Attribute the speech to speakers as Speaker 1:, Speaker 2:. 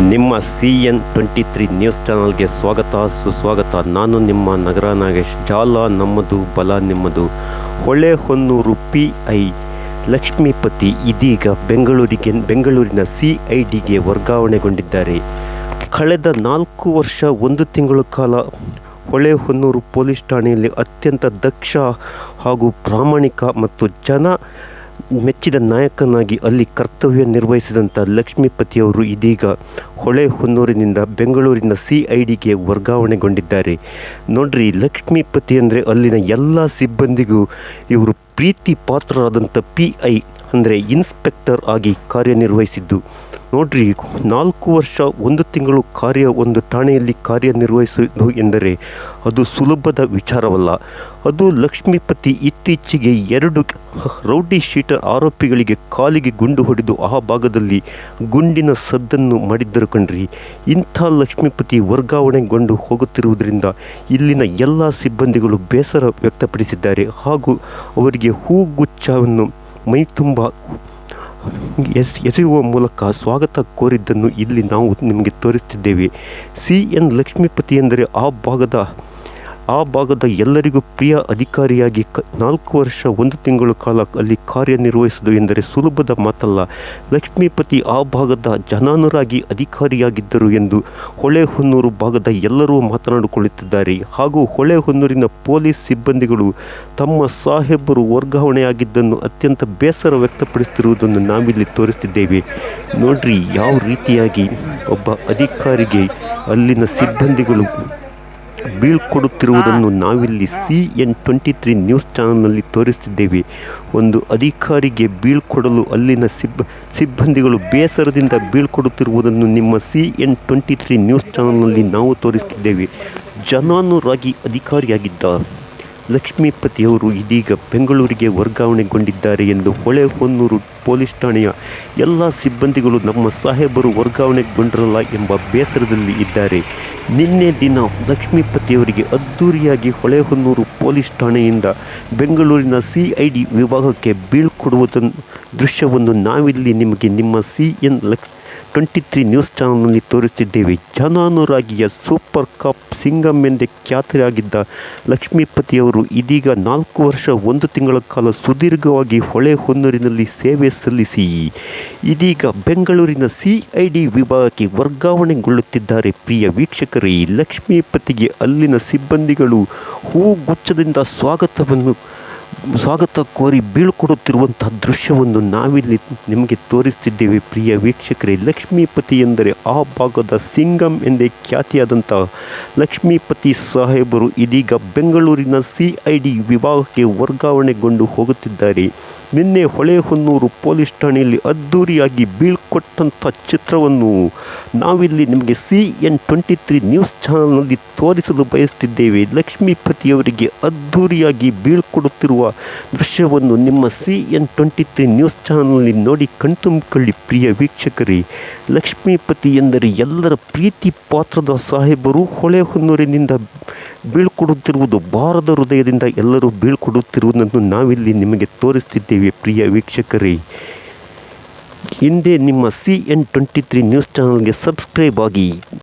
Speaker 1: ನಿಮ್ಮ CN23 news ಚಾನಲ್ಗೆ ಸುಸ್ವಾಗತ. ನಾನು ನಿಮ್ಮ ನಗರ ನಾಗೇಶ್. ಜಾಲ ನಮ್ಮದು, ಬಲ ನಿಮ್ಮದು. ಹೊಳೆಹೊನ್ನೂರು PI ಲಕ್ಷ್ಮೀಪತಿ ಇದೀಗ ಬೆಂಗಳೂರಿನ CIDಗೆ ವರ್ಗಾವಣೆಗೊಂಡಿದ್ದಾರೆ. ಕಳೆದ 4 ವರ್ಷ 1 ತಿಂಗಳ ಕಾಲ ಹೊಳೆಹೊನ್ನೂರು ಪೊಲೀಸ್ ಠಾಣೆಯಲ್ಲಿ ಅತ್ಯಂತ ದಕ್ಷ ಹಾಗೂ ಪ್ರಾಮಾಣಿಕ ಮತ್ತು ಜನ ಮೆಚ್ಚಿದ ನಾಯಕನಾಗಿ ಅಲ್ಲಿ ಕರ್ತವ್ಯ ನಿರ್ವಹಿಸಿದಂಥ ಲಕ್ಷ್ಮೀಪತಿಯವರು ಇದೀಗ ಹೊಳೆಹೊನ್ನೂರಿನಿಂದ ಬೆಂಗಳೂರಿನ CIDಗೆ ವರ್ಗಾವಣೆಗೊಂಡಿದ್ದಾರೆ. ನೋಡ್ರಿ, ಲಕ್ಷ್ಮೀಪತಿ ಅಂದರೆ ಅಲ್ಲಿನ ಎಲ್ಲ ಸಿಬ್ಬಂದಿಗೂ ಇವರು ಪ್ರೀತಿ ಪಾತ್ರರಾದಂಥ PI ಅಂದರೆ ಇನ್ಸ್ಪೆಕ್ಟರ್ ಆಗಿ ಕಾರ್ಯನಿರ್ವಹಿಸಿದ್ದು. ನೋಡ್ರಿ, 4 ವರ್ಷ 1 ತಿಂಗಳು ಒಂದು ಠಾಣೆಯಲ್ಲಿ ಕಾರ್ಯನಿರ್ವಹಿಸುವುದು ಎಂದರೆ ಅದು ಸುಲಭದ ವಿಚಾರವಲ್ಲ. ಅದು ಲಕ್ಷ್ಮೀಪತಿ ಇತ್ತೀಚೆಗೆ 2 ರೌಡಿ ಶೀಟರ್ ಆರೋಪಿಗಳಿಗೆ ಕಾಲಿಗೆ ಗುಂಡು ಹೊಡೆದು ಆ ಭಾಗದಲ್ಲಿ ಗುಂಡಿನ ಸದ್ದನ್ನು ಮಾಡಿದ್ದರು ಕಣ್ರಿ. ಇಂಥ ಲಕ್ಷ್ಮೀಪತಿ ವರ್ಗಾವಣೆಗೊಂಡು ಹೋಗುತ್ತಿರುವುದರಿಂದ ಇಲ್ಲಿನ ಎಲ್ಲ ಸಿಬ್ಬಂದಿಗಳು ಬೇಸರ ವ್ಯಕ್ತಪಡಿಸಿದ್ದಾರೆ ಹಾಗೂ ಅವರಿಗೆ ಹೂಗುಚ್ಛವನ್ನು ಮೈ ತುಂಬ ಎಸೆಯುವ ಮೂಲಕ ಸ್ವಾಗತ ಕೋರಿದ್ದನ್ನು ಇಲ್ಲಿ ನಾವು ನಿಮಗೆ ತೋರಿಸ್ತಿದ್ದೇವೆ. CN ಲಕ್ಷ್ಮೀಪತಿ ಎಂದರೆ ಆ ಭಾಗದ ಎಲ್ಲರಿಗೂ ಪ್ರಿಯ ಅಧಿಕಾರಿಯಾಗಿ 4 ವರ್ಷ 1 ತಿಂಗಳ ಕಾಲ ಅಲ್ಲಿ ಕಾರ್ಯನಿರ್ವಹಿಸುವುದು ಎಂದರೆ ಸುಲಭದ ಮಾತಲ್ಲ. ಲಕ್ಷ್ಮೀಪತಿ ಆ ಭಾಗದ ಜನಾನುರಾಗಿ ಅಧಿಕಾರಿಯಾಗಿದ್ದರು ಎಂದು ಹೊಳೆಹೊನ್ನೂರು ಭಾಗದ ಎಲ್ಲರೂ ಮಾತನಾಡಿಕೊಳ್ಳುತ್ತಿದ್ದಾರೆ. ಹಾಗೂ ಹೊಳೆಹೊನ್ನೂರಿನ ಪೊಲೀಸ್ ಸಿಬ್ಬಂದಿಗಳು ತಮ್ಮ ಸಾಹೇಬರು ವರ್ಗಾವಣೆಯಾಗಿದ್ದನ್ನು ಅತ್ಯಂತ ಬೇಸರ ವ್ಯಕ್ತಪಡಿಸುತ್ತಿರುವುದನ್ನು ನಾವಿಲ್ಲಿ ತೋರಿಸ್ತಿದ್ದೇವೆ. ನೋಡ್ರಿ, ಯಾವ ರೀತಿಯಾಗಿ ಒಬ್ಬ ಅಧಿಕಾರಿಗೆ ಅಲ್ಲಿನ ಸಿಬ್ಬಂದಿಗಳು ಬೀಳ್ಕೊಡುತ್ತಿರುವುದನ್ನು ನಾವಿಲ್ಲಿ CN23 ನ್ಯೂಸ್ ಚಾನಲ್ನಲ್ಲಿ ತೋರಿಸ್ತಿದ್ದೇವೆ. ಒಂದು ಅಧಿಕಾರಿಗೆ ಬೀಳ್ಕೊಡಲು ಅಲ್ಲಿನ ಸಿಬ್ಬಂದಿಗಳು ಬೇಸರದಿಂದ ಬೀಳ್ಕೊಡುತ್ತಿರುವುದನ್ನು ನಿಮ್ಮ CN23 ನ್ಯೂಸ್ ಚಾನಲ್ನಲ್ಲಿ ನಾವು ತೋರಿಸ್ತಿದ್ದೇವೆ. ಜನಾನುರಾಗಿ ಅಧಿಕಾರಿಯಾಗಿದ್ದ ಲಕ್ಷ್ಮೀಪತಿಯವರು ಇದೀಗ ಬೆಂಗಳೂರಿಗೆ ವರ್ಗಾವಣೆಗೊಂಡಿದ್ದಾರೆ ಎಂದು ಹೊಳೆಹೊನ್ನೂರು ಪೊಲೀಸ್ ಠಾಣೆಯ ಎಲ್ಲ ಸಿಬ್ಬಂದಿಗಳು ನಮ್ಮ ಸಾಹೇಬರು ವರ್ಗಾವಣೆಗೊಂಡಿರಲ್ಲ ಎಂಬ ಬೇಸರದಲ್ಲಿ ಇದ್ದಾರೆ. ನಿನ್ನೆ ದಿನ ಲಕ್ಷ್ಮೀಪತಿಯವರಿಗೆ ಅದ್ಧೂರಿಯಾಗಿ ಹೊಳೆಹೊನ್ನೂರು ಪೊಲೀಸ್ ಠಾಣೆಯಿಂದ ಬೆಂಗಳೂರಿನ CID ವಿಭಾಗಕ್ಕೆ ಬೀಳ್ಕೊಡುವ ದೃಶ್ಯವನ್ನು ನಾವಿಲ್ಲಿ ನಿಮಗೆ ನಿಮ್ಮ CN23 ನ್ಯೂಸ್ ಚಾನಲ್ನಲ್ಲಿ ತೋರಿಸ್ತಿದ್ದೇವೆ. ಜನಾನುರಾಗಿಯ ಸೂಪರ್ ಕಾಪ್ ಸಿಂಗಮ್ ಎಂದೇ ಖ್ಯಾತರಾಗಿದ್ದ ಲಕ್ಷ್ಮೀಪತಿಯವರು ಇದೀಗ 4 ವರ್ಷ 1 ತಿಂಗಳ ಕಾಲ ಸುದೀರ್ಘವಾಗಿ ಹೊಳೆಹೊನ್ನೂರಿನಲ್ಲಿ ಸೇವೆ ಸಲ್ಲಿಸಿ ಇದೀಗ ಬೆಂಗಳೂರಿನ CID ವಿಭಾಗಕ್ಕೆ ವರ್ಗಾವಣೆಗೊಳ್ಳುತ್ತಿದ್ದಾರೆ. ಪ್ರಿಯ ವೀಕ್ಷಕರೇ, ಲಕ್ಷ್ಮೀಪತಿಗೆ ಅಲ್ಲಿನ ಸಿಬ್ಬಂದಿಗಳು ಹೂಗುಚ್ಛದಿಂದ ಸ್ವಾಗತ ಕೋರಿ ಬೀಳ್ಕೊಡುತ್ತಿರುವಂತಹ ದೃಶ್ಯವನ್ನು ನಾವಿಲ್ಲಿ ನಿಮಗೆ ತೋರಿಸ್ತಿದ್ದೇವೆ. ಪ್ರಿಯ ವೀಕ್ಷಕರೇ, ಲಕ್ಷ್ಮೀಪತಿ ಎಂದರೆ ಆ ಭಾಗದ ಸಿಂಗಮ್ ಎಂದೇ ಖ್ಯಾತಿಯಾದಂಥ ಲಕ್ಷ್ಮೀಪತಿ ಸಾಹೇಬರು ಇದೀಗ ಬೆಂಗಳೂರಿನ CID ವಿಭಾಗಕ್ಕೆ ವರ್ಗಾವಣೆಗೊಂಡು ಹೋಗುತ್ತಿದ್ದಾರೆ. ನಿನ್ನೆ ಹೊಳೆಹೊನ್ನೂರು ಪೊಲೀಸ್ ಠಾಣೆಯಲ್ಲಿ ಅದ್ಧೂರಿಯಾಗಿ ಬೀಳ್ಕೊಟ್ಟಂಥ ಚಿತ್ರವನ್ನು ನಾವಿಲ್ಲಿ ನಿಮಗೆ CN23 ನ್ಯೂಸ್ ಚಾನಲ್ನಲ್ಲಿ ತೋರಿಸಲು ಬಯಸ್ತಿದ್ದೇವೆ. ಲಕ್ಷ್ಮೀಪತಿಯವರಿಗೆ ಅದ್ಧೂರಿಯಾಗಿ ಬೀಳ್ಕೊಡುತ್ತಿರುವ ದೃಶ್ಯವನ್ನು ನಿಮ್ಮ CN23 ನ್ಯೂಸ್ ಚಾನಲ್ನಲ್ಲಿ ನೋಡಿ ಕಣ್ತುಂಬಿಕೊಳ್ಳಿ. ಪ್ರಿಯ ವೀಕ್ಷಕರೇ, ಲಕ್ಷ್ಮೀಪತಿ ಎಂದರೆ ಎಲ್ಲರ ಪ್ರೀತಿ ಪಾತ್ರದ ಸಾಹೇಬರು ಹೊಳೆಹೊನ್ನೂರಿನಿಂದ ಬೀಳ್ಕೊಡುತ್ತಿರುವುದು ಭಾರದ ಹೃದಯದಿಂದ ಎಲ್ಲರೂ ಬೀಳ್ಕೊಡುತ್ತಿರುವುದನ್ನು ನಾವಿಲ್ಲಿ ನಿಮಗೆ ತೋರಿಸ್ತಿದ್ದೇವೆ. ಪ್ರಿಯ ವೀಕ್ಷಕರೇ, ಹಿಂದೆ ನಿಮ್ಮ CN23 ನ್ಯೂಸ್ ಚಾನಲ್ಗೆ ಸಬ್ಸ್ಕ್ರೈಬ್ ಆಗಿ.